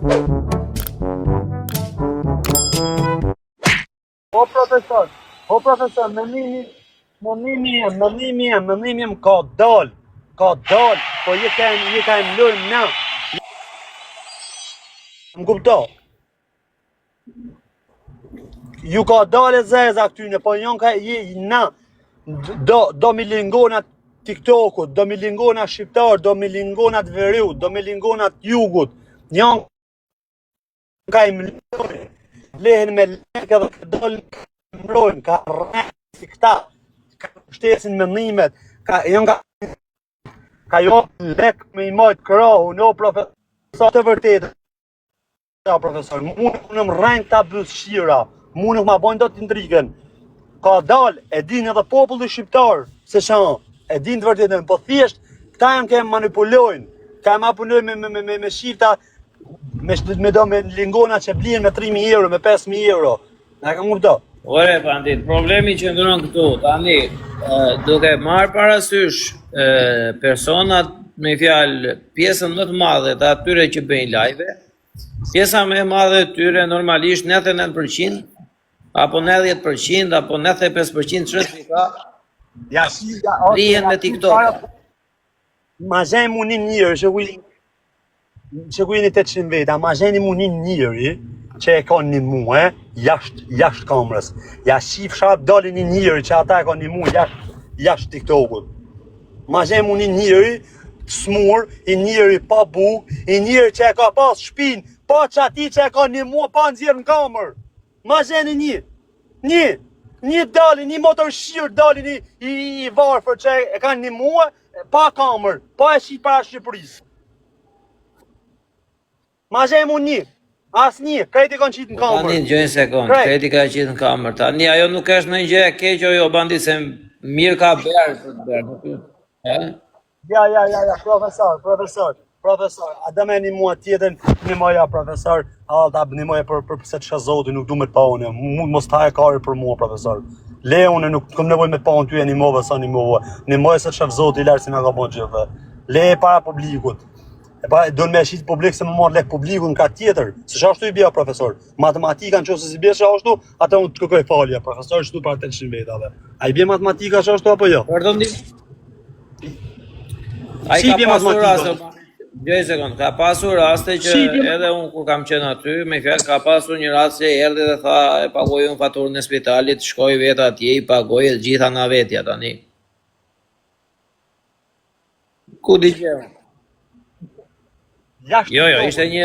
O profesor, menimi im ka dal, po je ka më lojmë na. Më kupto? Ju ka dalë zeza këtyne, po jon ka na. Do mi lingona TikTokut, do mi lingona shqiptar, do mi lingona të veriut, do mi lingona të jugut. Jon ka i më lojnë. Lehen me lekë dhe dalë mbrojnë, ka rrejnë si këta, ka shtesin mendimet, ka jo lek me i majtë krahu, no profesor të vërtetë. Ja, profesor, mu nuk më rrejnë këta bëzshira, mu nuk ma bojnë do të intrigën. Ka dal, e din edhe populli shqiptar, se shanë, e din të vërtetën, po thjesht, këta janë kemë manipulojnë, ka manipulojnë me shifta, me lingona që blien me 3.000 euro, me 5.000 euro. Na kam kupto? Ore, pandit, problemi që ndronë këtu, tani, duke marrë parasysh personat me fjalë pjesën më të madhe të atyre që bëjnë live, pjesa më e madhe të tyre normalisht 99%, apo 90%, apo 95% çfarë ka, rihen me TikTok. Ma zhen munin njërë, që ku jeni 800 veta, ma zheni munin njëri, që e ka një muë, jashtë kamrës. Ja shif shap dalin një njëri që ata e ka një muë jashtë TikTokut. Ma zhen munin njëri, smur, i njëri pa buk, i njëri që e ka pas shpin, pa që ati që e ka një muë, pa nëzirë në kamër. Ma zheni një dalin, një motor shqyrë dalin i varfër që e ka një muë, pa kamër, pa e shi para Shqipërisë. Ma zhem unë një, asë një, krejti kanë qitë në kamër. Tani, gjojnë sekund, krejti ka qitë në kamër. Tani, ajo nuk është në gjë e keqo, jo, bandi, se mirë ka berë për të berë. Ja, profesor, a dhe me një mua tjetën, një moja, profesor, një moja për se të shazoti, nuk du me të pa unë, mos ta e kari për mua, profesor. Le unë, nuk këm nevoj me të pa unë ty e një move, sa një moja se të shazoti, i lërë si nga ka bon gjithë. Le para publikut. E pa, do në me shqitë publik se më marrë lek publiku në ka tjetër. Se që ashtu i bja, profesor. Matematika në që se si bje që ashtu, atë unë të këkoj falja, profesor, shtu para 800 vetave. A i bje matematika që ashtu apo jo? Pardon di? A i ka pasur raste, gjoj sekund, ka pasur raste që edhe unë kur kam qenë aty, me fjallë ka pasur një rast që erdhi dhe tha, e pagoj unë faturën e spitalit, shkoj vetë atje, i pagoj e gjitha nga vetja tani. Ku di që? Jo, ishte një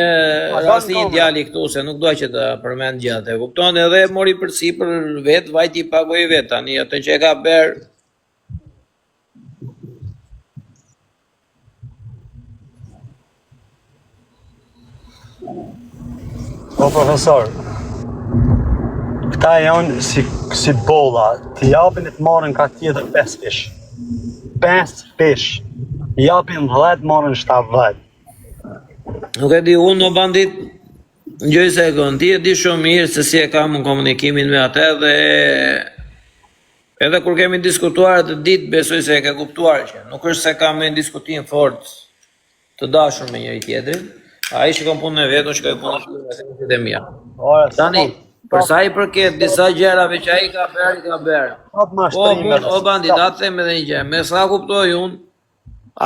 rasti një djali këtu, se nuk doa që të përmend gjatë. Kupton edhe mori përsi për vetë, vajti i pagoj vetë, tani atë që e ka berë. O, profesor, këta janë si bolla, të japin e të marrin ka tjetër 5 fish. 5 fish. Japin 10, marrin 7. Nuk e di unë o bandit, në gjoj sekund, ti e di shumë mirë se si e kam në komunikimin me atë dhe edhe kur kemi diskutuar të ditë besoj se e ke kuptuar që nuk është se kam me në diskutim fort të dashur me njëri tjetrin, a i shikon punë në vetë, nuk shikon punë në vetë mija. Tani, përsa i përket disa gjerave që a i ka berë, o bandit, atë them edhe një gjerë, me sa kuptoj unë,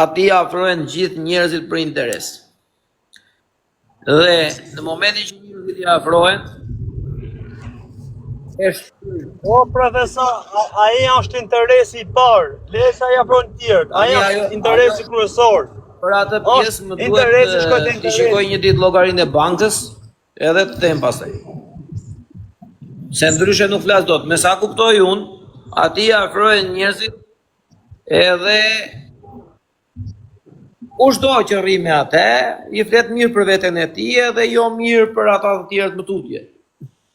ati afrohen gjithë njerëzit për interes. Dhe në momentin që njerëzit i afrohen, o profesor, ai është interesi i parë, lesa i afrohen tjerët, ai është interesi kryesor. Për atë pjesë më duhet të shikoj një ditë llogarinë e bankës, edhe të them pastaj. Se ndryshe nuk flas dot. Me sa kuptoj unë, aty afrohen njerëzit edhe kushdo që rri me atë, i flet mirë për veten e tij dhe jo mirë për ata të tjerë më tutje.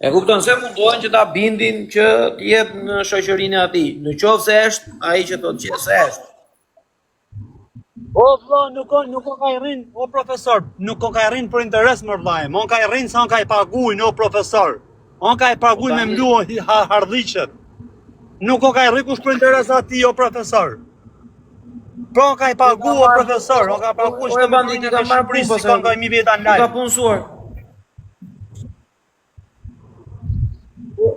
E kupton se mundohen që ta bindin që të jetë në shoqërinë e atij. Në qoftë se është ai që thotë që është. O vëlla, nuk ka i rrin, o profesor, nuk ka i rrin për interes më vllai. On ka i rrin sa on ka i paguajnë, o profesor. On ka i paguajnë me mluaj hardhiqet. Nuk ka i rrin kush për interes atij, o profesor. Pra on ka i pagu, o profesor, on ka pagu shtë bandit i ka marrë punë, si ka mi veta në lajë. Ka punësuar.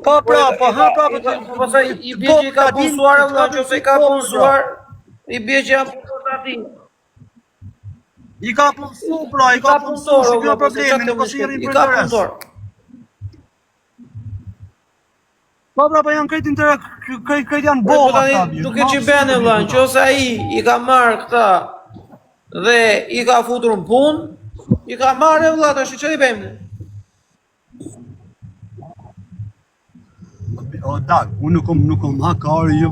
Po pra, po ha pra, Po pastaj i bie që i ka punësuar vëlla, nëse i ka punësuar, i bie që janë punësuar aty. I ka punësu, pra, i ka punësu, që kjo problemi, nuk është i rrim për interes. Po pra, po janë krejt janë bolla këta bje. Duke që bene vëlla, nëse ai i ka marrë këta dhe i ka futur në punë, i ka marrë vëlla, tash çfarë i bëjmë? O dak, unë nuk kom hakar, jo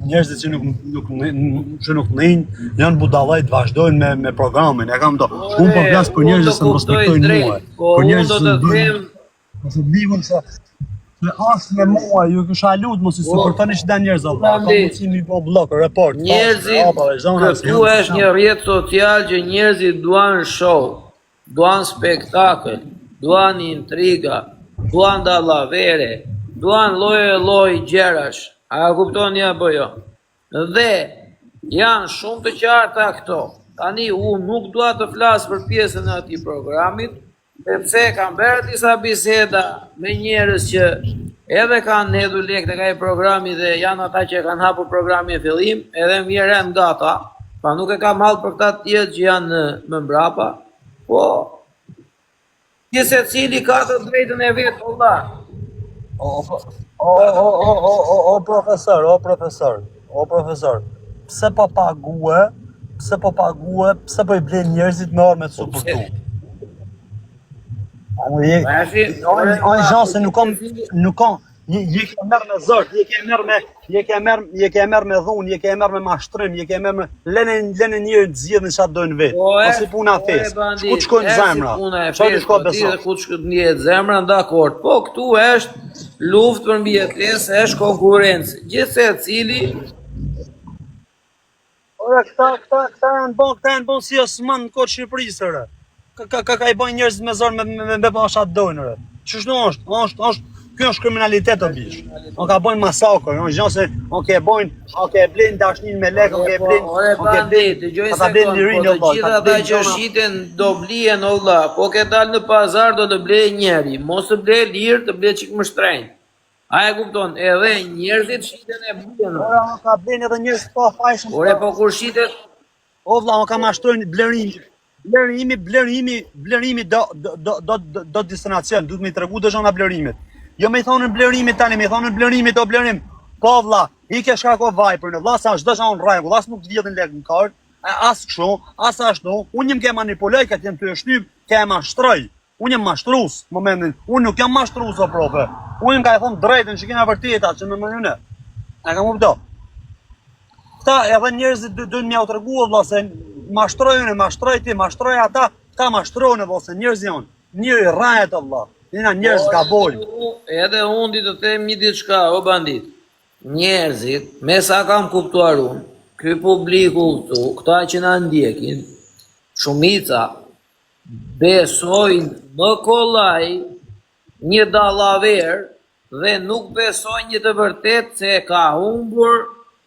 njerëzit që nuk nejnë, janë budallajt, vazhdojnë me programin, e kam do. Unë po flas për njerëzit që më respektojnë mua. Për njerëzit që ndihmon se as me mua, ju kisha lut mos i suportoni që dan njerëz Allah. Ka mundësi mi po blok, report. Njerëzit, këtu është një rrjet social që njerëzit duan show, duan spektakël, duan intriga, duan dallavere, duan lloj gjërash. A kuptoni apo jo? Dhe janë shumë të qarta këto. Tani unë nuk dua të flas për pjesën e atij programit, sepse kam bërë disa biseda me njerëz që edhe kanë hedhur lekë tek ai programi dhe janë ata që kanë hapur programin në fillim, edhe më vjen nga ata. Pa nuk e kam hall për këta të tjerë që janë më mbrapa. Po secili ka të drejtën e vet, valla. O profesor, pse po pague, pse po i blen njerëzit me orë me të suportu? Onë gjanë se nuk kam, je ke merë me zërt, je ke merë me dhunë, je ke merë me mashtrim, je ke merë me lene njërë të zjedhën që atë dojnë vetë. Ose puna fes, ku të shkojnë zemra, që të shkojnë besot. Ku të shkojnë njët zemra, dakord, po këtu është luft për mbjetesë, është konkurencë. Gjithse cili... Ora, këta janë bon si Osman në kodë Shqipërisë, ka i bojnë njerëz me zorë me pasha të dojnë, Qështu është, kjo është kriminalitet o bish. O ka bojnë masakër, o gjënë se o ke blenë dashnin me lekë, o ke blenë... Të gjojnë se konë, po të gjitha ta që shiten do blien o vla, po ke dalë në pazar do të blej njeri, mos të blej lirë, të blej qikë më shtrejnë. A e kupton, edhe njerëzit shiten e blien. Ora, o ka blenë edhe njerëz pa fajshëm. Ore, po kur shitet... O vla, o ka mashtrojnë blerimi do destinacion, du të me i tregu dhe zhona blerimit. Jo me i thonë në blerimit tani, me i thonë në blerimit o blerim. Po vla, i ke shkako vajpër në vla, sa është dhe zhonë rregull, as nuk të vjetin lekë në kartë, as kështu, as ashtu, unë jem ke manipuloj, këtë jem të eshtyp, ke mashtroj. Unë jem mashtrus, momentin, unë nuk jam mashtrus o profe. Unë jem ka e thonë drejtën që kena vërteta, që në mënyne. E kam upto. Këta edhe njerëzit dojnë mja u të regu, vla, se mashtroj ata, ta mashtrojnë, vla, se njerëz janë, njëri rajet, vla. Njëna njerëz ka bolë. Edhe unë di të them një diçka, o bandit. Njerëzit, me sa kam kuptuar unë, ky publiku këtu, këta që na ndjekin, shumica, besojnë më kollaj një dallaver dhe nuk besojnë një të vërtet se ka humbur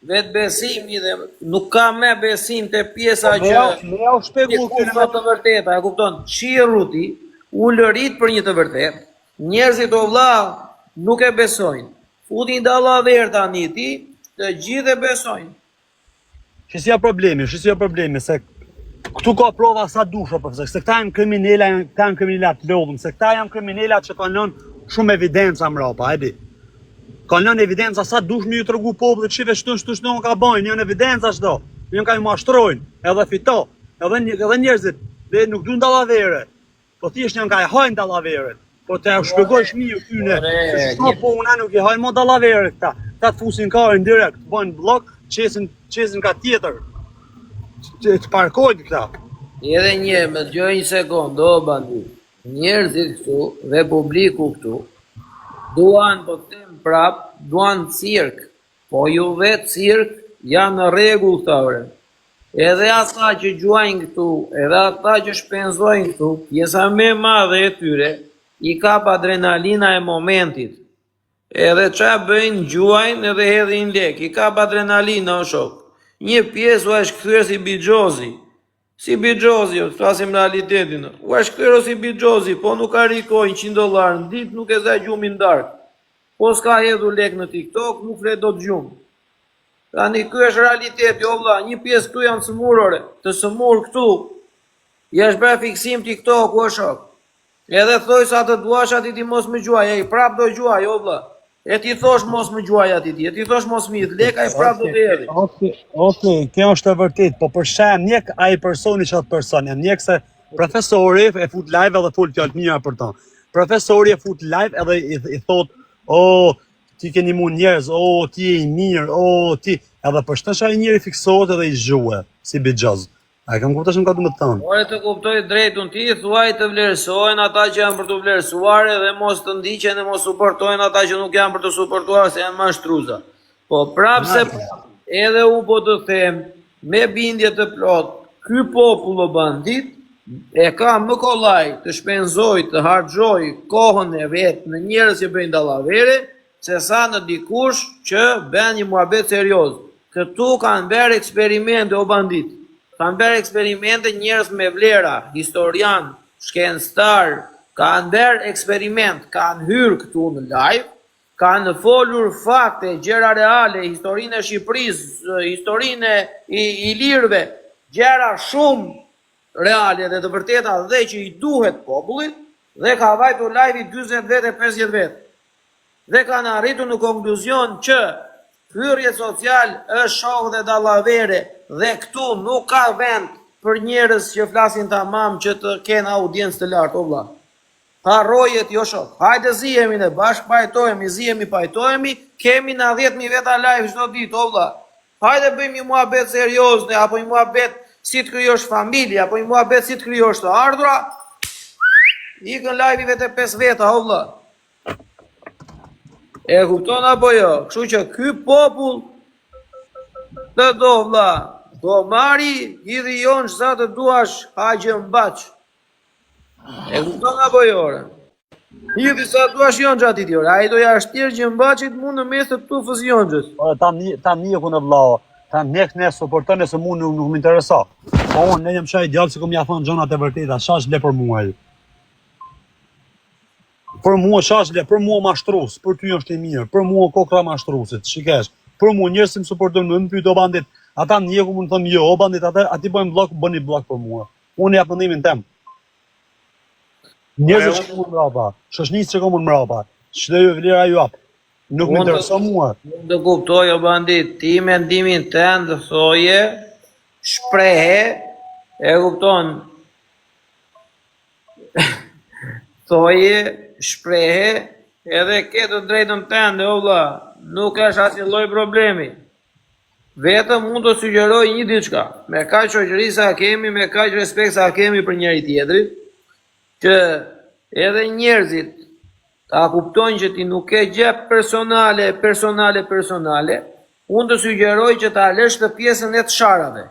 vetë besimi dhe nuk ka me besim të pjesa që të vërteta, e kupton, shirruti, u lërit për një të vërtet, njerëzit o vlla nuk e besojnë. Futin dallaver tani ti, të gjithë e besojnë. Shësia problemi, se këtu ka prova sa dusha, se këta janë kriminalat të lodhëm, se këta janë kriminalat që kanë lënë shumë evidenca mrapa, e di. Kanë lënë evidenca sa dush me ju të rëgu popullit, shive shtu ka bojnë, njën evidenca shdo, njën ka ju mashtrojnë, edhe fito, edhe njerëzit, dhe nuk du në dalavere. Po thjesht njën ka e hajnë dalaveret, po të shpjegoj shmiju kyne, se shto po una nuk i hajnë mo dalaveret këta, ta të fusin karin direkt, të bojnë blok, qesin ka tjetër, të parkojnë këta. Edhe një, me të gjoj një sekund, o bandit, njerëzit këtu dhe publiku këtu, duan, po të tem prap, duan cirk, po ju vetë cirk janë në rregull të ore. Edhe ata që gjuajnë këtu, edhe ata që shpenzojnë këtu, pjesa me madhe e tyre, i kap adrenalina e momentit. Edhe qa bëjnë, gjuajnë edhe hedhin lek, i kap adrenalina o shok. Një pjesë u është këthyre si Bigjozi. Si Bigjozi, të flasim realitetin. U është këthyre si Bigjozi, po nuk ka rikojnë $100 në ditë, nuk e za gjumin darkë. po s'ka hedhur lek në TikTok, nuk flet dot gjumë. Tani ky është realiteti, o vlla, një pjesë këtu janë sëmurore, të sëmur këtu. Ja është bërë fiksim TikTok, o shok. Edhe thoj sa të duash ati ti mos më gjuaj, e prap do gjuaj, o vlla. E ti thosh mos më gjuaj ati ti, e ti thosh mos më leka e prap do të hedhi. Okej, kjo është e vërtet, po për shemb njek ai personi që atë person, jam njek se profesori e fut live edhe fol fjalë mira për ta. Profesori e fut live edhe i thot, "Oh, ti keni mund njerëz, oh, ti je i mirë, oh, ti..." Edhe për shtash ai njeri fiksohet edhe i zhue, si bixhoz. A e kam kuptuar çka do të thonë? Ore të kuptoj drejtun, ti thuaj të vlerësojnë ata që janë për të vlerësuar dhe mos të ndiqen e mos suportojnë ata që nuk janë për të suportuar se janë mashtruza. Po prapse edhe u po të them me bindje të plot, ky popull o bandit e ka më kollaj të shpenzoj, të harxoj kohën e vet në njerëz që bëjnë dallavere, se sa në dikush që bën një muhabet serioz. Këtu kanë bërë eksperimente o bandit. Kanë bërë eksperimente njerëz me vlera, historian, shkencëtar, kanë bërë eksperiment, kanë hyrë këtu në live, kanë folur fakte, gjëra reale, historinë e Shqipërisë, historinë e Ilirëve, gjëra shumë reale dhe të vërteta dhe që i duhet popullit, dhe ka vajtur live i 40 vete, 50 vete. Dhe kanë arritur në konkluzion që hyrje social është shok dhe dallavere dhe këtu nuk ka vend për njerëz që flasin tamam që të kenë audiencë të lartë, o vlla. Harrojet jo shok. Hajde zihemi ne, bashkë pajtohemi, kemi na 10.000 veta live çdo ditë, o vlla. Hajde bëjmë një muhabet serioz ne, apo një muhabet si të krijosh familje, apo një muhabet si të krijosh të ardhura. Ikën live i vete 5 veta, o vlla. E kupton apo jo? Kështu që ky popull të do vlla, do marri hidhi jon sa të duash haqë mbaç. E kupton apo jo? Hidhi sa duash jon xhati ti ora. Ai do ja shtir që mbaçit mund në mes të tufës jonxhës. Ora tam njekun e vlla. Tam njek ne suporton se mua nuk më interesa. Po unë ne jam shaj djalë se kom ja thon xhonat e vërteta, shash le për mua ai. Për mua shash le, për mua mashtrues, për ty është i mirë, për mua kokra mashtruesit, shikesh. Për mua njerëz që më suportojnë, më pyet o bandit, ata ndjeku mund të thonë jo, o bandit aty bëjmë blok, bëni blok për mua. Unë jap mendimin tem. Njerëz që mund mbrapa, shoqënisë që mund mbrapa, çdo vlera ju jap. Nuk më intereson mua. Nuk do kuptoj o bandit, ti mendimin tënd thoje, shprehe, e kupton? Thoje, shprehe, edhe ke të drejtën tënde, o vlla, nuk është asnjë lloj problemi. Vetëm mund të sugjeroj një diçka, me kaq shoqëri sa kemi, me kaq respekt sa kemi për njëri tjetrin, që edhe njerëzit ta kuptojnë që ti nuk ke gjë personale, unë të sugjeroj që ta lësh të pjesën e të sharave.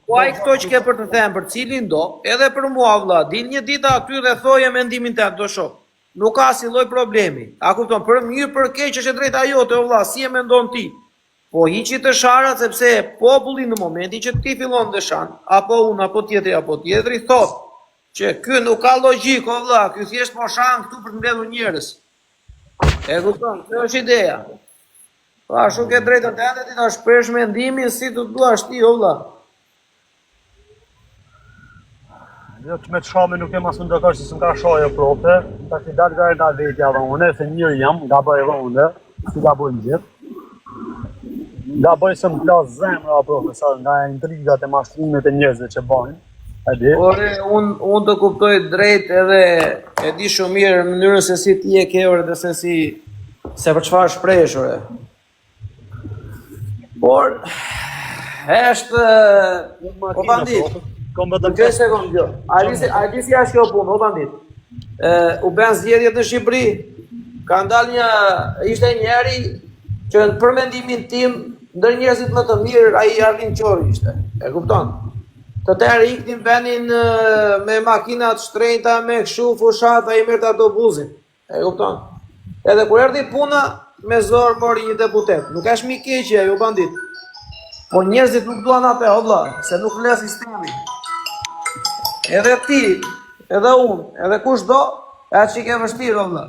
Po ai këto që ke për të thënë për cilin do, edhe për mua vlla, din një ditë aty dhe thoje mendimin tënd do shoh. Nuk ka asnjë lloj problemi. A kupton? Për mirë për keq është e drejta jote o vlla, si e mendon ti? Po hiqi të sharat sepse populli në momentin që ti fillon të shan, apo unë apo tjetri thot që ky nuk ka logjik o vlla, ky thjesht po shan këtu për të mbledhur njerëz. E kupton? Kjo është ideja. Po ashtu ke drejtën tënde ti ta shpresh mendimin si të duash ti o vlla. Jo të me të shame nuk e mas në ndërkër që së më ka shoje prote, ta që dalë gare nga vetja dhe une, se njërë jam, nga bëj dhe une, si nga bëjnë gjithë. Nga bëj se më plasë zemra profesor, nga intrigat e mashtrimet e njerëzve që bëjnë. Ore, unë të kuptoj drejt edhe e di shumë mirë në mënyrën se si ti e ke ore dhe se për çfarë shpresh ore. Por, është, o bandit, Gjë sekond, jo. A di si është kjo punë, o bandit? U bën zgjedhjet në Shqipëri, ka dalë ishte njeri që për mendimin tim, ndër njerëzit më të mirë, ai Arvin Qori ishte. E kupton? Të tërë iknin venin me makinat shtrejta, me këshu fushat, ai merrte autobusin. E kupton? Edhe kur erdhi puna, me zor mori një deputet. Nuk është mi keqja, jo bandit. Po njerëzit nuk duan atë, o vlla, se nuk le sistemi. Edhe ti, edhe unë, edhe kush do, e që ke vështirë, o vlla.